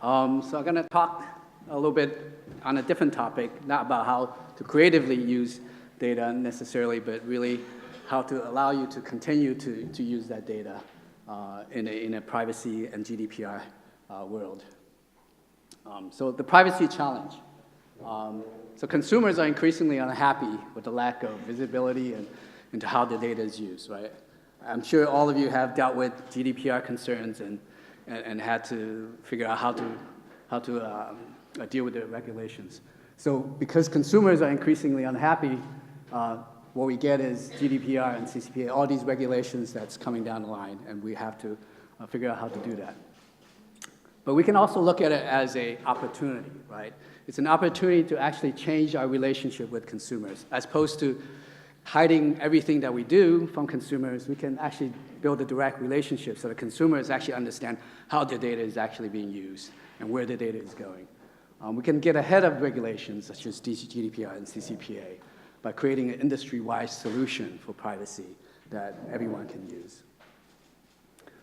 So I'm going to talk a little bit on a different topic, not about how to creatively use data necessarily, but really how to allow you to continue to use that data in a privacy and GDPR world. So the privacy challenge. So consumers are increasingly unhappy with the lack of visibility into how the data is used, right? I'm sure all of you have dealt with GDPR concerns and had to figure out how to deal with the regulations. So because consumers are increasingly unhappy, what we get is GDPR and CCPA, all these regulations that's coming down the line, and we have to figure out how to do that. But we can also look at it as an opportunity, right? It's an opportunity to actually change our relationship with consumers. As opposed to hiding everything that we do from consumers, we can actually build a direct relationship so that consumers actually understand how their data is actually being used and where the data is going. We can get ahead of regulations such as GDPR and CCPA by creating an industry-wide solution for privacy that everyone can use.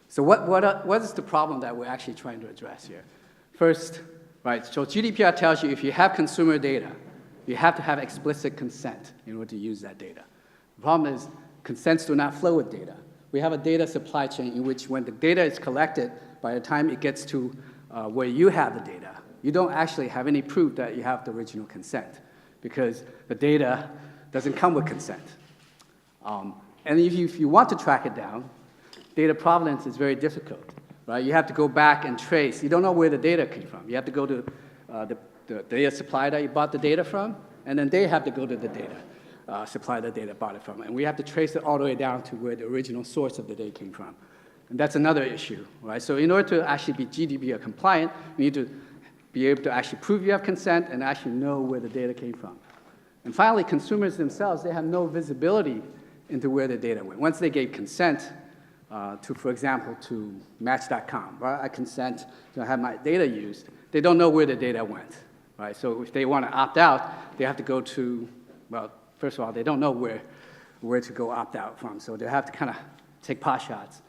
So what is the problem that we're actually trying to address here? First, right, so GDPR tells you if you have consumer data, you have to have explicit consent in order to use that data. The problem is consents do not flow with data. We have a data supply chain in which when the data is collected, by the time it gets to where you have the data, you don't actually have any proof that you have the original consent because the data doesn't come with consent. And if you want to track it down, data provenance is very difficult, right? You have to go back and trace. You don't know where the data came from. You have to go to the data supplier that you bought the data from, and then they have to go to the data supplier the data bought it from. And we have to trace it all the way down to where the original source of the data came from. And that's another issue, right? So in order to actually be GDPR compliant, you need to be able to actually prove you have consent and actually know where the data came from. And finally, consumers themselves, they have no visibility into where the data went. Once they gave consent to, for example, to Match.com, right? I consent to have my data used. They don't know where the data went, right? So if they want to opt out, they have to go to, well, first of all, they don't know where to go opt out from. So they have to kind of take pot shots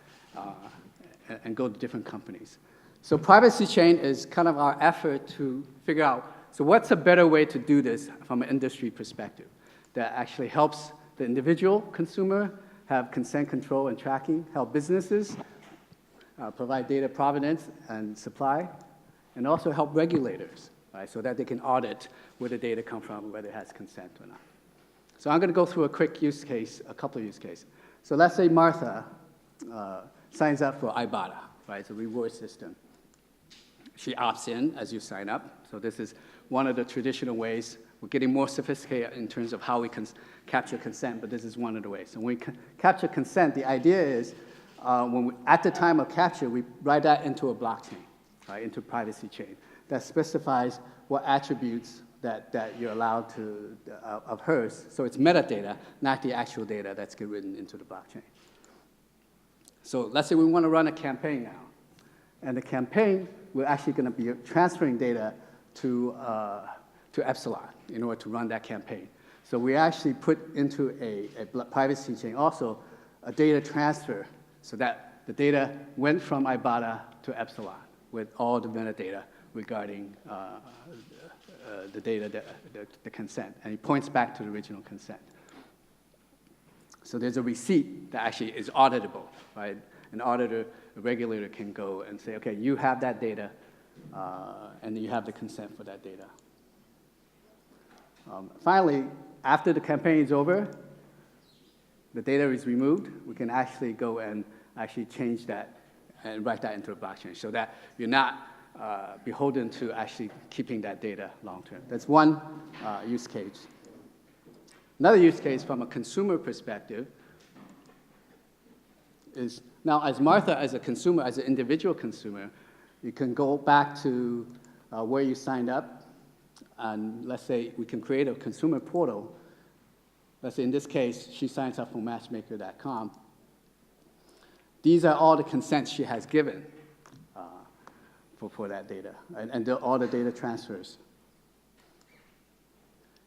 and go to different companies. So PrivacyChain is kind of our effort to figure out, so what's a better way to do this from an industry perspective that actually helps the individual consumer have consent control and tracking, help businesses provide data provenance and supply, and also help regulators, right, so that they can audit where the data comes from, whether it has consent or not. So I'm going to go through a quick use case, a couple of use cases. So let's say Martha signs up for Ibotta, right, it's a reward system. She opts in as you sign up. So this is one of the traditional ways. We're getting more sophisticated in terms of how we can capture consent, but this is one of the ways. So when we capture consent, the idea is at the time of capture, we write that into a blockchain, right, into PrivacyChain that specifies what attributes that you're allowed to, of hers. So it's metadata, not the actual data that's get written into the blockchain. So let's say we want to run a campaign now. And the campaign, we're actually going to be transferring data to Epsilon in order to run that campaign. So we actually put into a PrivacyChain also a data transfer so that the data went from Ibotta to Epsilon with all the metadata regarding the data, the consent. And it points back to the original consent. So there's a receipt that actually is auditable, right? An auditor, a regulator can go and say, okay, you have that data, and you have the consent for that data. Finally, after the campaign is over, the data is removed, we can actually go and actually change that and write that into a blockchain so that you're not beholden to actually keeping that data long term. That's one use case. Another use case from a consumer perspective is now as Martha, as a consumer, as an individual consumer, you can go back to where you signed up, and let's say we can create a consumer portal. Let's say in this case, she signs up for Matchmaker.com. These are all the consents she has given for that data, and all the data transfers.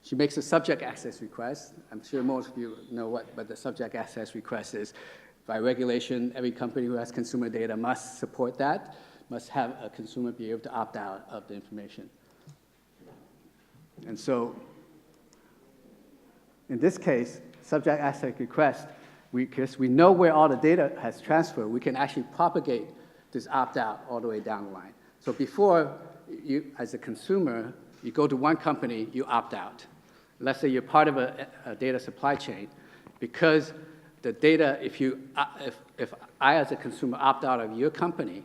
She makes a subject access request. I'm sure most of you know what the subject access request is. By regulation, every company who has consumer data must support that must have a consumer be able to opt out of the information. And so in this case, subject access request, because we know where all the data has transferred, we can actually propagate this opt-out all the way down the line. So before, you, as a consumer, you go to one company, you opt out. Let's say you're part of a data supply chain. Because the data, if I as a consumer opt out of your company,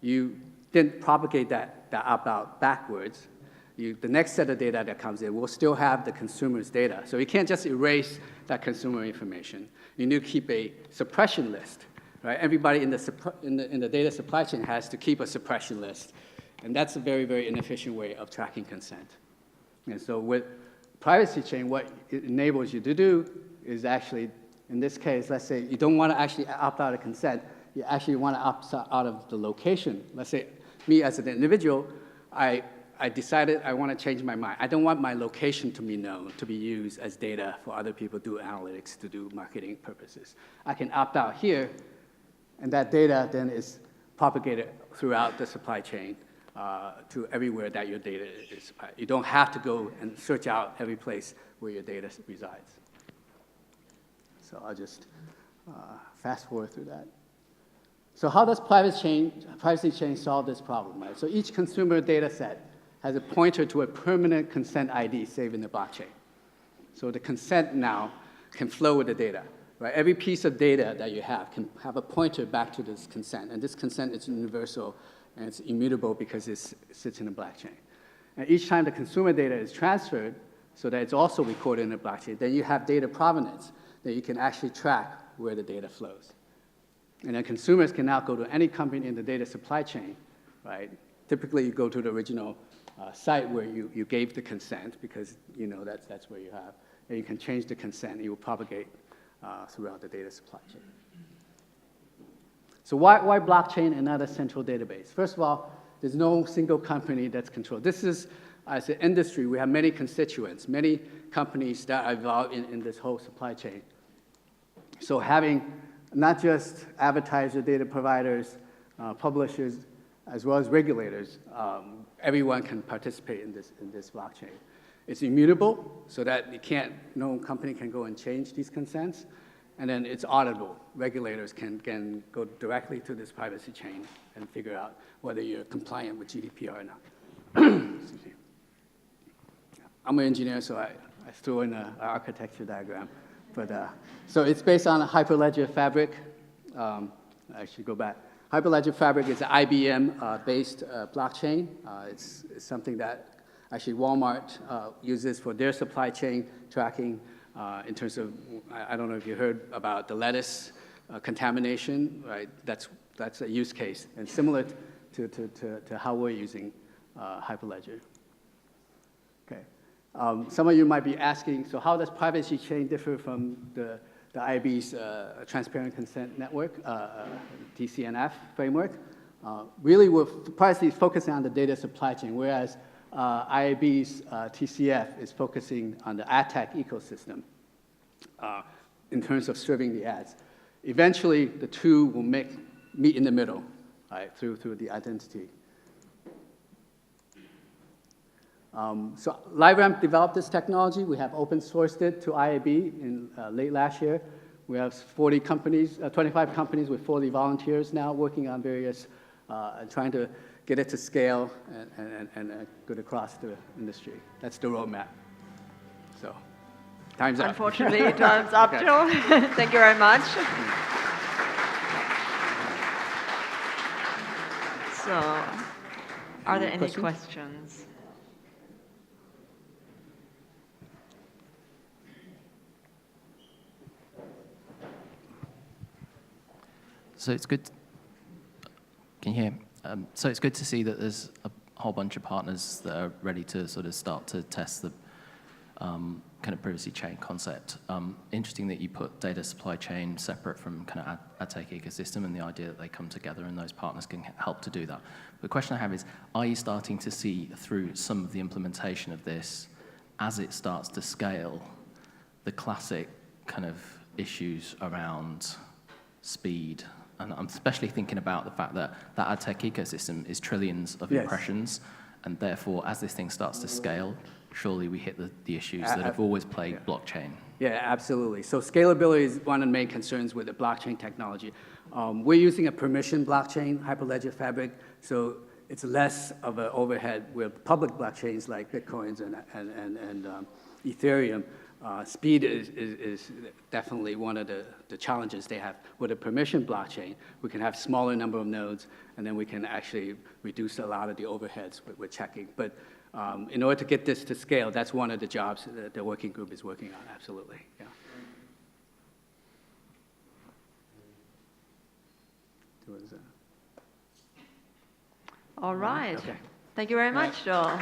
you didn't propagate that opt-out backwards. The next set of data that comes in will still have the consumer's data. So you can't just erase that consumer information. You need to keep a suppression list, right? Everybody in the data supply chain has to keep a suppression list. And that's a very, very inefficient way of tracking consent. And so with PrivacyChain, what it enables you to do is actually, in this case, let's say you don't want to actually opt out of consent. You actually want to opt out of the location. Let's say me as an individual, I decided I want to change my mind. I don't want my location to be known, to be used as data for other people to do analytics, to do marketing purposes. I can opt out here, and that data then is propagated throughout the supply chain to everywhere that your data is. You don't have to go and search out every place where your data resides. So I'll just fast forward through that. So how does PrivacyChain solve this problem, right? So each consumer data set has a pointer to a permanent consent ID saved in the blockchain. So the consent now can flow with the data, right? Every piece of data that you have can have a pointer back to this consent. And this consent is universal and it's immutable because it sits in the blockchain. And each time the consumer data is transferred so that it's also recorded in the blockchain, then you have data provenance that you can actually track where the data flows. And then consumers can now go to any company in the data supply chain, right? Typically, you go to the original site where you gave the consent because you know that's where you have. And you can change the consent and it will propagate throughout the data supply chain. So why blockchain and not a central database? First of all, there's no single company that's controlled. This is, as an industry, we have many constituents, many companies that are involved in this whole supply chain. So having not just advertiser data providers, publishers, as well as regulators, everyone can participate in this blockchain. It's immutable, so that no company can go and change these consents. And then it's auditable. Regulators can go directly to this PrivacyChain and figure out whether you're compliant with GDPR or not. Excuse me. I'm an engineer, so I threw in an architecture diagram. But, so it's based on a Hyperledger Fabric. I should go back. Hyperledger Fabric is an IBM-based blockchain. It's something that actually Walmart uses for their supply chain tracking in terms of, I don't know if you heard about the lettuce contamination, right? That's a use case, and similar to how we're using Hyperledger. Okay. Some of you might be asking, so how does PrivacyChain differ from the IAB's Transparent Consent Network, TCNF framework? Really, privacy is focusing on the data supply chain, whereas IAB's TCF is focusing on the ad tech ecosystem in terms of serving the ads. Eventually, the two will meet in the middle, right, through the identity. So LiveRamp developed this technology. We have open sourced it to IAB in late last year. We have 40 companies, 25 companies with 40 volunteers now working on various, trying to get it to scale and get across the industry. That's the roadmap. So, time's up. Unfortunately, time's up, Okay. Joe. Thank you very much. So, are there any questions? So it's good. Can you hear? So it's good to see that there's a whole bunch of partners that are ready to sort of start to test the kind of privacy chain concept. Interesting that you put data supply chain separate from kind of ad tech ecosystem and the idea that they come together and those partners can help to do that. The question I have is, are you starting to see through some of the implementation of this, as it starts to scale, the classic kind of issues around speed and I'm especially thinking about the fact that that ad tech ecosystem is trillions of Yes. impressions, and therefore, as this thing starts to scale, surely we hit the issues that have always plagued blockchain. Yeah, absolutely. So scalability is one of the main concerns with the blockchain technology. We're using a permission blockchain, Hyperledger Fabric, so it's less of an overhead with public blockchains like Bitcoins and Ethereum. Speed is definitely one of the challenges they have. With a permission blockchain, we can have smaller number of nodes, and then we can actually reduce a lot of the overheads with checking. But in order to get this to scale, that's one of the jobs that the working group is working on, absolutely, yeah. All right. Okay. Thank you very much, Joel.